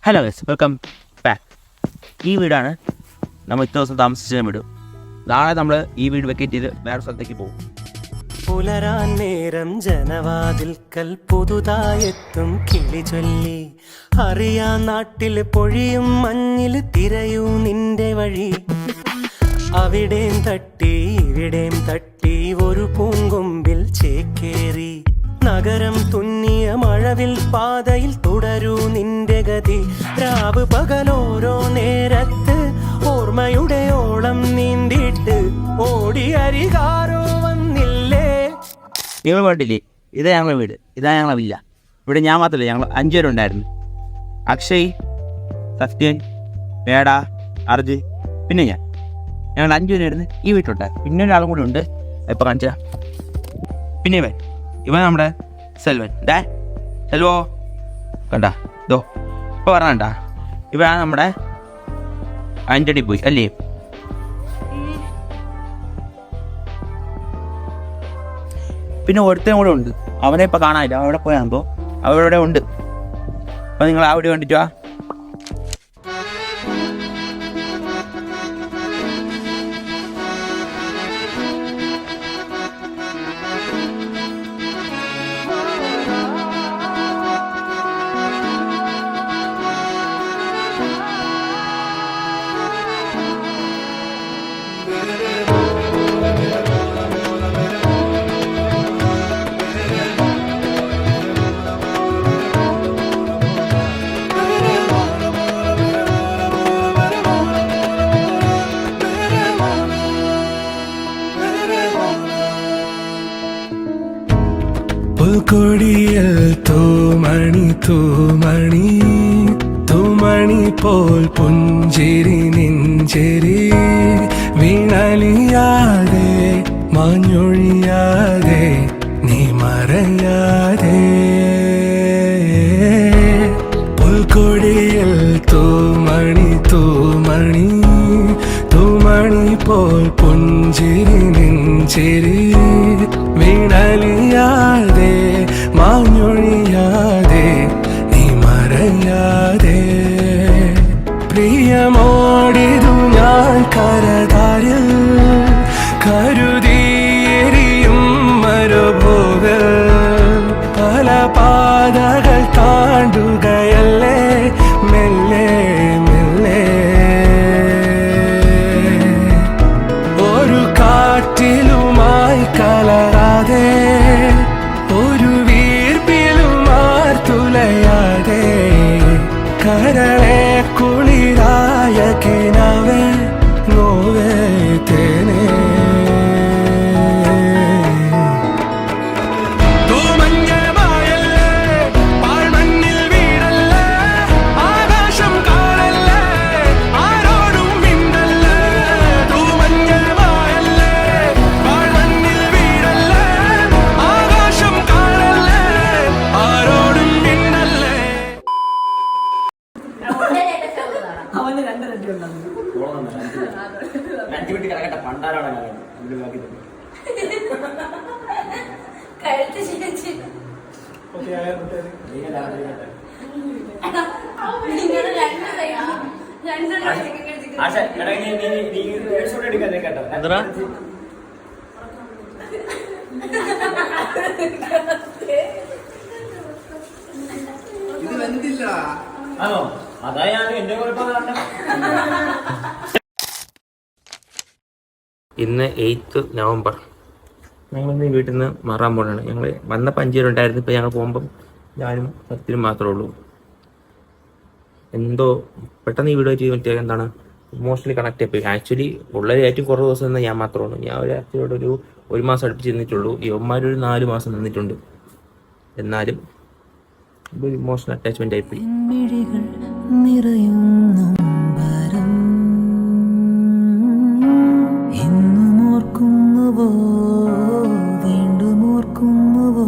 Hello guys, welcome back. ഈ വീടാണ് നമ്മൾ ഇത്ര ദിവസം താമസിച്ച വീട്. നാളെ നമ്മൾ ഈ വീട് വെക്കേറ്റ് ചെയ്ത് വേറെ സ്ഥലത്തേക്ക് പോകും. പുലരാൻ നേരം ജനവാതിൽക്കൽ പുതുതായെത്തും കിളി ചൊല്ലി, അറിയാൻ നാട്ടിൽ പൊഴിയും മഞ്ഞിൽ തിരയൂ നിന്റെ വഴി. അവിടേം തട്ടി ഇവിടേം തട്ടി ഒരു പൂങ്കൊമ്പിൽ ചേക്കേറി, നഗരം തുന്നിയ മഴവിൽ പാതയിൽ തുടരൂ നിന്റെ ഗതി. രാവ് പകലോരോ നേരത്ത് ഓർമ്മയുടെ ഓളം നീന്തിട്ട് ഓടി അരികാരോ വന്നില്ലേ. നിങ്ങൾ കണ്ടില്ലേ, ഇതാ ഞങ്ങളുടെ വീട്, ഇതാ ഞങ്ങളെ വില്ല. ഇവിടെ ഞാൻ മാത്രമല്ല, ഞങ്ങൾ 5 പേരുണ്ടായിരുന്നു. അക്ഷയ്, സത്യൻ, വേട, അർജ്, പിന്നെ ഞങ്ങൾ 5 പേരായിരുന്നു ഈ വീട്ടിലുണ്ടായിരുന്നു. പിന്നെ ഒരാളും കൂടെ ഉണ്ട്, ഇപ്പം കാണിച്ചാ. പിന്നെ ഇവൻ നമ്മുടെ സെൽവൻ. സെൽവോ കണ്ടാ, ഇതോ ഇപ്പോൾ പറഞ്ഞാ. ഇവനാണ് നമ്മുടെ ആൻ്റണി ബോയ് അല്ലേ. പിന്നെ ഒരുത്തനും കൂടെ ഉണ്ട്, അവനെ ഇപ്പം കാണാനില്ല, അവിടെ പോയാകുമ്പോൾ അവരുടെ ഉണ്ട്. അപ്പോൾ നിങ്ങൾ ആ വീഡിയോ കണ്ടിട്ട് വാ. പുൽക്കൊടിയിൽ തൂമണി തൂമണി തൂമണി പോൽ പുഞ്ചിരി നെഞ്ചിരി, വീണലിയാതെ മാഞ്ഞൊഴിയാതെ നീ മറയാതെ. പുൽക്കൊടിയിൽ തൂമണി തൂമണി തൂമണി പോൽ പുഞ്ചിരി നെഞ്ചിരി, വീണലിയാതെ മാഞ്ഞൊഴിയാതെ നീ മറയാതെ. പ്രിയമോടിതു ഞാൻ കരതാരിൽ കരുതിയെരിയും മരുഭോഗൽ, പല പാതകൾ താണ്ടുകയല്ലേ മെല്ലെ മെല്ലെ. ഒരു കാറ്റിലുമായി കലരാതെ, ഒരു വീർപ്പിലുമാർത്തുലയാതെ, കരളെ കുളിരായ കിനാവേ നോവേ തേനേ. ഇന്ന് 8 നവംബർ. ഞങ്ങളിന്ന് ഈ വീട്ടിൽ നിന്ന് മാറാൻ പോകുന്നതാണ്. ഞങ്ങൾ വന്നപ്പോൾ 5 പേരുണ്ടായിരുന്നു. ഇപ്പോൾ ഞങ്ങൾ പോകുമ്പം ഞാനും സത്യനും മാത്രമേ ഉള്ളൂ. എന്തോ പെട്ടെന്ന് ഈ വീഡിയോ ചെയ്ത് പറ്റിയാൽ എന്താണ് ഇമോഷണലി കണക്ട് ആയിപ്പോയി. ആക്ച്വലി ഉള്ളത് ഏറ്റവും കുറേ ദിവസം നിന്ന് ഞാൻ മാത്രമാണ്. ഞാൻ ആക്ച്വലിയോട് ഒരു 1 മാസം അടുപ്പിച്ച് നിന്നിട്ടുള്ളൂ. ഇവന്മാരൊരു 4 മാസം നിന്നിട്ടുണ്ട്. എന്നാലും ഒരു ഇമോഷണൽ അറ്റാച്ച്മെന്റ് ആയിപ്പോയി. വീണ്ടുമോർക്കുന്നുവോ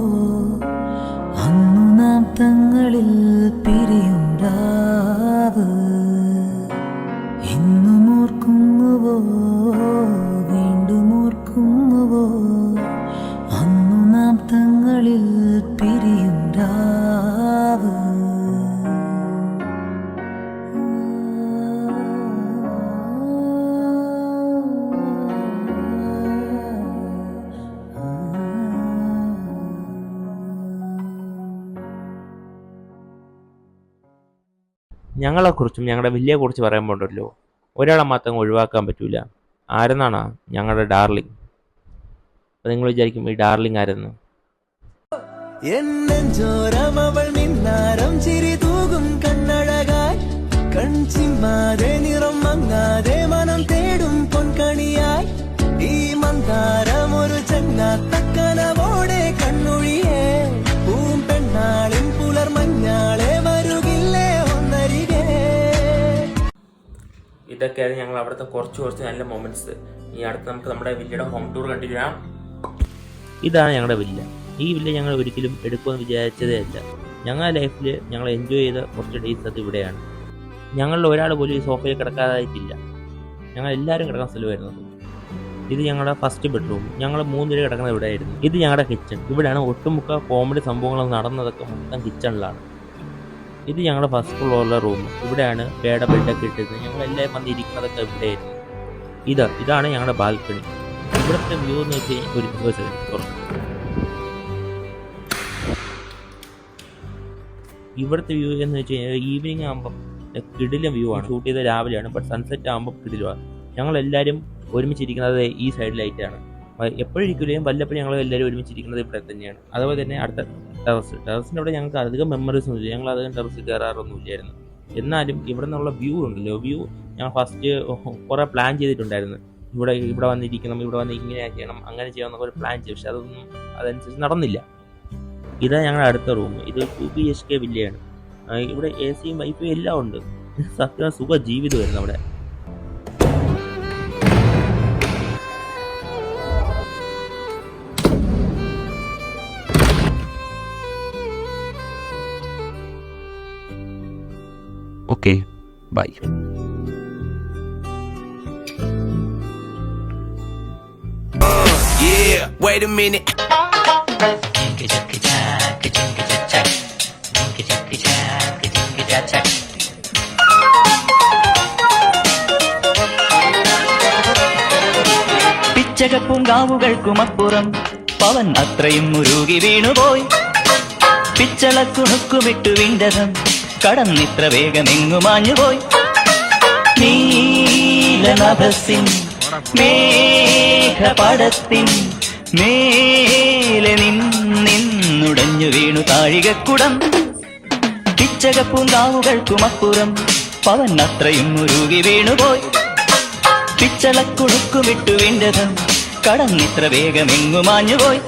അന്നു നാം തങ്ങളിൽ പിരിയും രാവ്, ഇന്നുമോർക്കുന്നുവോ വീണ്ടുമോർക്കുന്നുവോ അന്നു നാം തങ്ങളിൽ പിരിയും രാവ്. ഞങ്ങളെക്കുറിച്ചും ഞങ്ങളുടെ വില്ലയെക്കുറിച്ച് പറയുമ്പോൾ ഉണ്ടല്ലോ, ഒരാളെ മാത്രം ഒഴിവാക്കാൻ പറ്റൂല. ആരെന്നാണ്? ഞങ്ങളുടെ ഡാർലിംഗ്. അപ്പോൾ നിങ്ങൾ വിചാരിക്കും ഈ ഡാർലിംഗ് ആരെന്ന്. എന്നെഞ്ചോരം അവൾ മിന്നാരം ചിരി തൂകും കണ്ണഴകായി, കൺചിമ്മാതെ നിറം മങ്ങാതെ മനം തേടും പൊൻകണിയായി, ഈ മന്ദാരം ഒരു ചങ്ങാത്തക്കനവോടെ കണ്ണൊഴിയേ, പൂമ്പെണ്ണാളിൻ പുലർമഞ്ഞാളെ വരുകില്ലേ ഒന്നരികെ. ഇതൊക്കെയാണ് ഞങ്ങൾ അവിടുത്തെ കുറച്ച് നല്ല മൊമെന്റ്സ്. ഈ അടുത്ത് നമുക്ക് നമ്മുടെ വില്ലയുടെ ഹോം ടൂർ കണ്ടിരിക്കാം. ഇതാണ് ഞങ്ങളുടെ വില്ല. ഈ വില്ല ഞങ്ങൾ ഒരിക്കലും എടുക്കുമെന്ന് വിചാരിച്ചതേ അല്ല. ഞങ്ങളുടെ ലൈഫിൽ ഞങ്ങൾ എൻജോയ് ചെയ്ത കുറച്ച് ഡേയ്സ് അത് ഇവിടെയാണ്. ഞങ്ങളിൽ ഒരാൾ പോലും ഈ സോഫയിൽ കിടക്കാതായിട്ടില്ല. ഞങ്ങൾ എല്ലാവരും കിടക്കുന്ന സ്ഥലമായിരുന്നു. ഇത് ഞങ്ങളുടെ ഫസ്റ്റ് ബെഡ്റൂം. ഞങ്ങൾ 3 പേര് കിടക്കുന്നത് ഇവിടെയായിരുന്നു. ഇത് ഞങ്ങളുടെ കിച്ചൺ. ഇവിടെയാണ് ഒട്ടുമുക്ക കോമഡി സംഭവങ്ങൾ നടന്നതൊക്കെ മൊത്തം കിച്ചണിലാണ്. ഇത് ഞങ്ങളുടെ ഫസ്റ്റ് ഫ്ലോറിലെ റൂം. ഇവിടെയാണ് ബെഡൊക്കെ ഇട്ടത്. ഞങ്ങൾ എല്ലാവരും വന്നിരിക്കുന്നതൊക്കെ ഇവിടെയായിരുന്നു. ഇതാണ് ഞങ്ങളുടെ ബാൽക്കണി. ഇവിടുത്തെ വ്യൂ എന്ന് വെച്ച് കഴിഞ്ഞാൽ ഒരു ദിവസം ഇവിടുത്തെ വ്യൂ എന്ന് വെച്ച് കഴിഞ്ഞാൽ ഈവനിങ് ആകുമ്പം കിടിലം വ്യൂ ആണ്. ഷൂട്ട് ചെയ്ത രാവിലെയാണ്, ബട്ട് സൺസെറ്റ് ആകുമ്പോൾ കിടിലുമാണ്. ഞങ്ങളെല്ലാവരും ഒരുമിച്ചിരിക്കുന്നത് ഈ സൈഡിലായിട്ടാണ്. എപ്പോഴും ഇരിക്കുകയും വല്ലപ്പോഴും ഞങ്ങൾ എല്ലാവരും ഒരുമിച്ചിരിക്കുന്നത് ഇവിടെ തന്നെയാണ്. അതുപോലെ തന്നെ അടുത്ത ടെറസിൻ്റെ അവിടെ ഞങ്ങൾക്ക് അധികം മെമ്മറീസ് ഒന്നുമില്ല. ഞങ്ങൾ അധികം ടെറസിൽ കയറാറൊന്നുമില്ലായിരുന്നു. എന്നാലും ഇവിടെ നിന്നുള്ള വ്യൂ ഉണ്ടല്ലോ, ഞങ്ങൾ ഫസ്റ്റ് കുറേ പ്ലാൻ ചെയ്തിട്ടുണ്ടായിരുന്നു. ഇവിടെ വന്നിരിക്കണം, ഇവിടെ വന്ന് ഇങ്ങനെ ചെയ്യണം, അങ്ങനെ ചെയ്യണം എന്നൊക്കെ ഒരു പ്ലാൻ ചെയ്തു. പക്ഷെ അതനുസരിച്ച് നടന്നില്ല. ഇതാ ഞങ്ങളുടെ അടുത്ത റൂം. ഇത് 2 BHK വില്ലയാണ്. ഇവിടെ AC-യും വൈഫൈയും എല്ലാം ഉണ്ട്. സത്യം സുഖ ജീവിതമായിരുന്നു അവിടെ. Okay, bye. Yeah, wait a minute. പിച്ചകപ്പൂങ്കാവുകൾക്കുമപ്പുറം പവൻ അത്രയും മുരുകി വീണുപോയി. പിച്ചളക്കുണുക്കുമിട്ടു വിണ്ടതം കടന്നിത്ര വേഗമെങ്ങുമാഞ്ഞുപോയി. നീലനഭസിൻ മേഘപടത്തിൻ മേലെ നിന്നുടഞ്ഞു വീണു താഴികക്കുടം. പിച്ചകപ്പൂങ്കാവുകൾക്കുമപ്പുറം പവൻ അത്രയും മുരുകി വീണുപോയി. പിച്ചളക്കുണുക്കുമിട്ടു വിണ്ടതം കടന്നിത്ര വേഗമെങ്ങുമാഞ്ഞുപോയി.